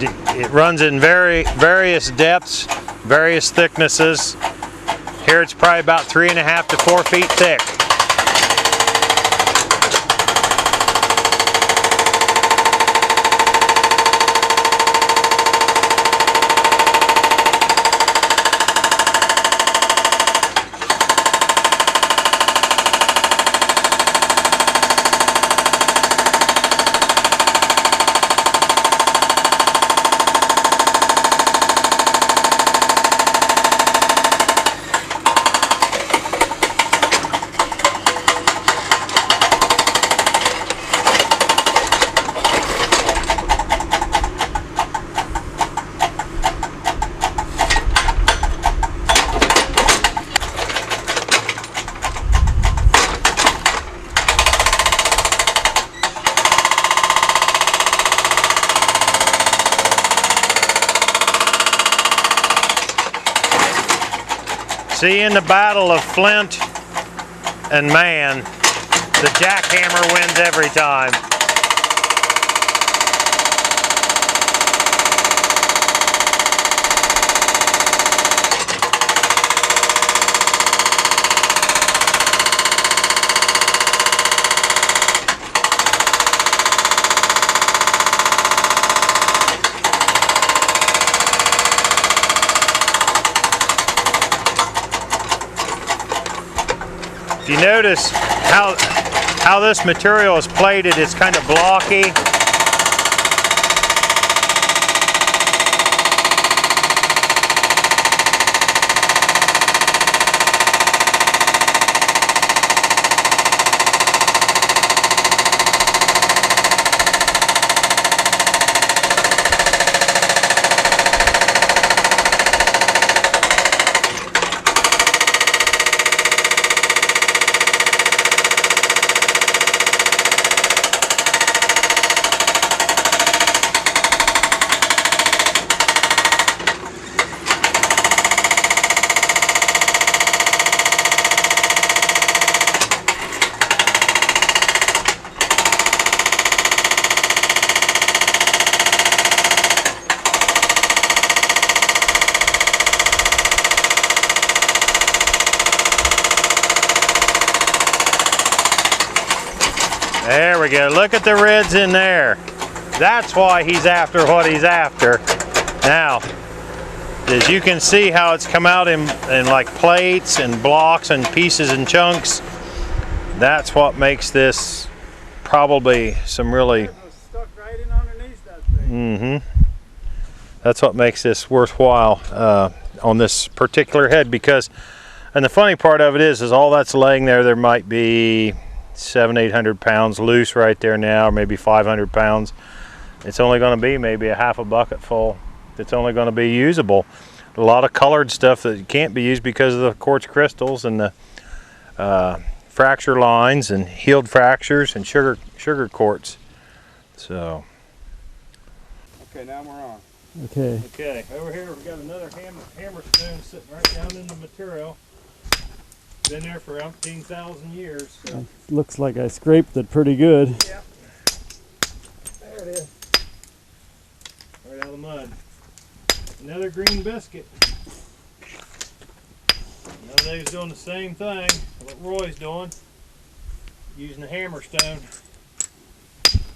It runs in various depths, various thicknesses. Here it's probably about 3.5 to 4 feet thick. See, in the battle of Flint and man, the jackhammer wins every time. If you notice how this material is plated, it's kind of blocky. There we go. Look at the reds in there. That's why he's after what he's after. Now, as you can see how it's come out in like plates and blocks and pieces and chunks. That's what makes this probably some really... Stuck right in underneath that thing. That's what makes this worthwhile on this particular head, because, and the funny part of it is all that's laying there might be 700-800 pounds loose right there now, or maybe 500 pounds. It's only going to be maybe a half a bucket full. It's only going to be usable. A lot of colored stuff that can't be used because of the quartz crystals and the fracture lines and healed fractures and sugar quartz. So. Okay, now we're on. Okay. Okay, over here we've got another hammer spoon sitting right down in the material. Been there for 18,000 years. So. Looks like I scraped it pretty good. Yep. There it is. Right out of the mud. Another green biscuit. Nowadays doing the same thing. What Roy's doing. Using a hammer stone.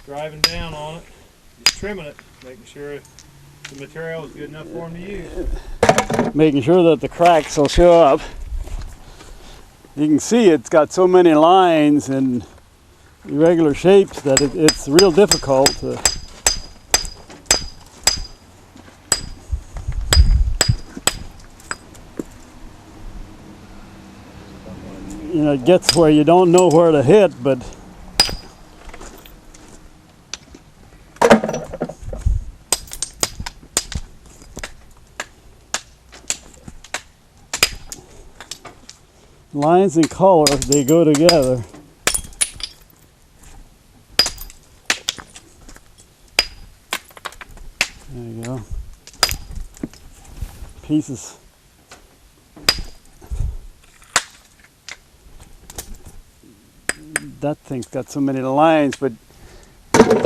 Driving down on it. Just trimming it. Making sure the material is good enough for him to use. Making sure that the cracks will show up. You can see it's got so many lines and irregular shapes that it's real difficult to it gets where you don't know where to hit, but lines and color, they go together. There you go. Pieces. That thing's got so many lines, but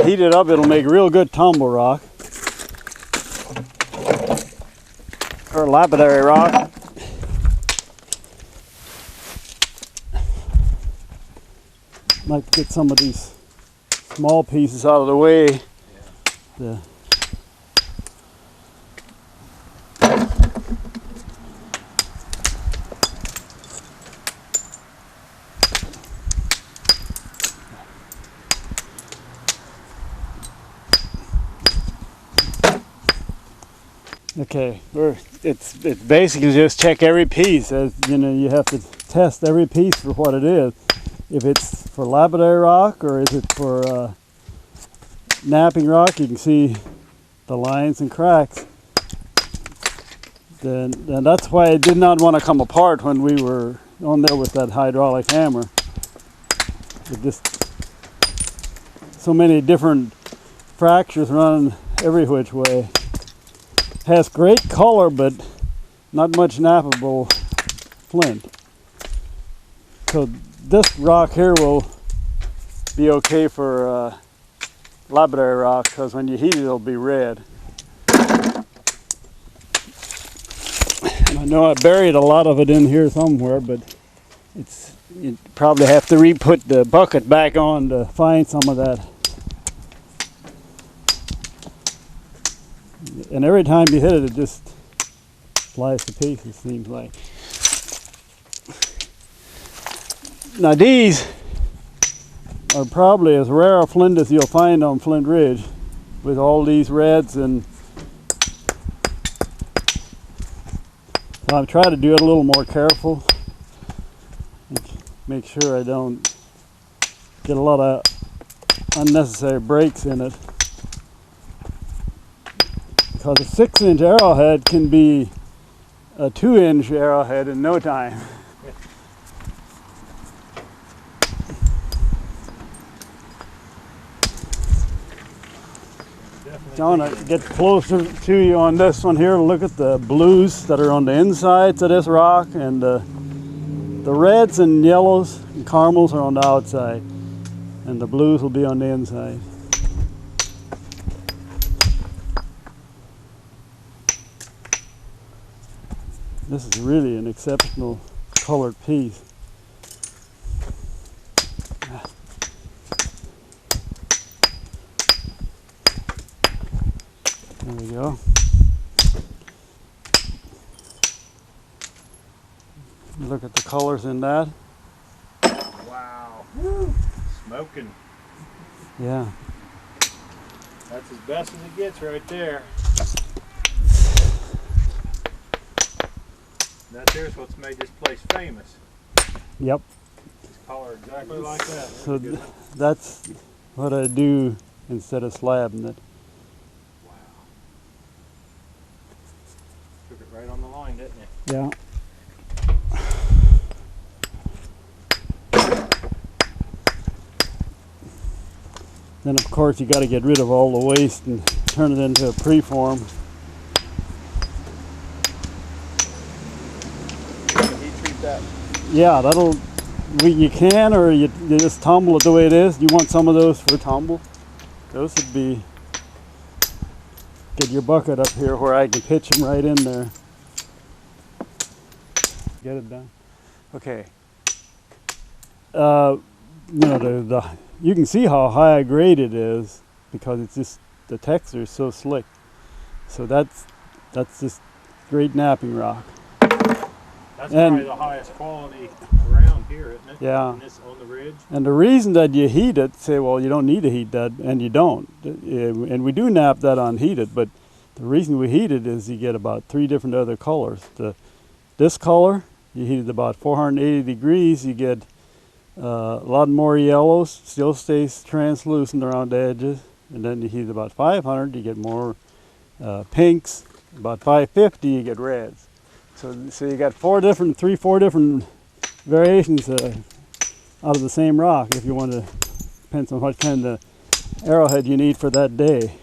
heat it up, it'll make real good tumble rock. for lapidary rock. Like to get some of these small pieces out of the way. Yeah. Okay, it's basically just check every piece. As you know, you have to test every piece for what it is. If it's for lapidary rock or is it for napping rock, you can see the lines and cracks. Then that's why it did not want to come apart when we were on there with that hydraulic hammer. It just so many different fractures running every which way. Has great color, but not much nappable flint. So this rock here will be okay for lapidary rock, because when you heat it, it'll be red. And I know I buried a lot of it in here somewhere, but you probably have to re-put the bucket back on to find some of that. And every time you hit it, it just flies to pieces, seems like. Now these are probably as rare a flint as you'll find on Flint Ridge, with all these reds, and so I'm trying to do it a little more careful. Make sure I don't get a lot of unnecessary breaks in it. Because a 6-inch arrowhead can be a 2-inch arrowhead in no time. I want to get closer to you on this one here. Look at the blues that are on the insides of this rock, and the reds and yellows and caramels are on the outside, and the blues will be on the inside. This is really an exceptional colored piece. There we go. Look at the colors in that. Wow. Woo. Smoking. Yeah. That's as best as it gets right there. That here's what's made this place famous. Yep. This color exactly like that. So that's what I do instead of slabbing it. Wow. Took it right on the line, didn't it? Yeah. Then of course you got to get rid of all the waste and turn it into a preform. Yeah, you can, or you just tumble it the way it is. You want some of those for tumble? Those would be, get your bucket up here where I can pitch them right in there. Get it done. Okay. You know, you can see how high grade it is because it's just, the texture is so slick. So that's just great napping rock. That's probably the highest quality around here, isn't it? Yeah. On the ridge. And the reason that you heat it, say, well, you don't need to heat that, and you don't. And we do nap that unheated, but the reason we heat it is you get about 3 different other colors. This color, you heat it about 480 degrees, you get a lot more yellows, still stays translucent around the edges. And then you heat it about 500, you get more pinks. About 550, you get reds. So you got 4 different variations out of the same rock if you want to, depends on what kind of arrowhead you need for that day.